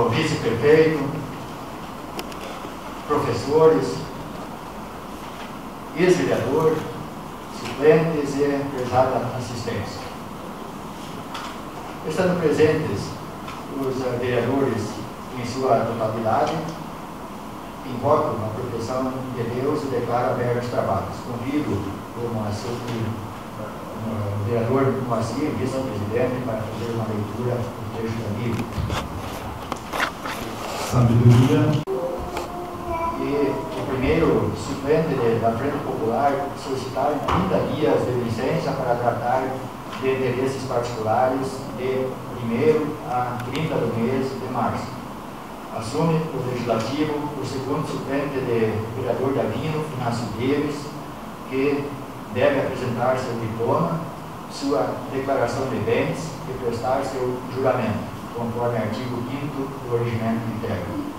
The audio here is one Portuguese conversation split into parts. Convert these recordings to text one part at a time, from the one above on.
o vice-prefeito, professores, ex-vereador, suplentes e prezada assistência. Estando presentes os vereadores em sua totalidade, invoco a proteção de Deus e declaro abertos os trabalhos. Convido o vereador Moacir, vice-presidente, para fazer uma leitura do trecho da Bíblia. Sabedoria. E o primeiro suplente da Frente Popular solicitar 30 dias de licença para tratar de interesses particulares de 1º a 30 do mês de março. Assume o Legislativo o segundo suplente de vereador Davino Inácio Davis, que deve apresentar seu diploma, sua declaração de bens e prestar seu juramento, conforme artigo 5º do Regimento Interno.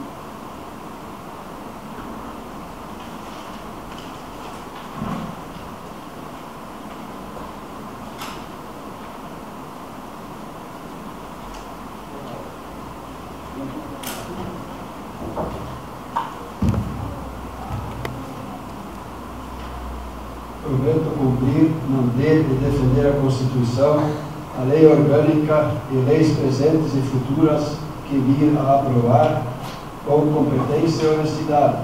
Prometo cumprir, manter e defender a Constituição, a lei orgânica e leis presentes e futuras que vir a aprovar, com competência e honestidade,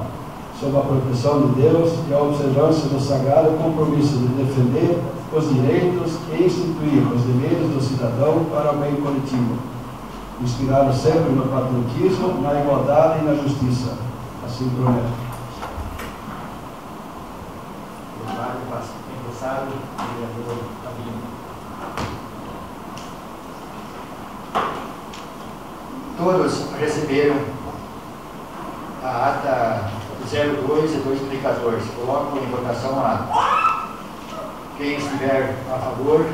sob a proteção de Deus e a observância do sagrado compromisso de defender os direitos e instituir os deveres do cidadão para o bem coletivo, inspirado sempre no patriotismo, na igualdade e na justiça. Assim prometo. Vereador Davino. Todos receberam a ata 02 de 2014. Coloco em votação a ata. Quem estiver a favor,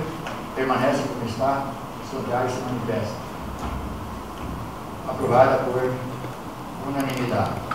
permanece como está, os contrários se manifestam. Aprovada por unanimidade.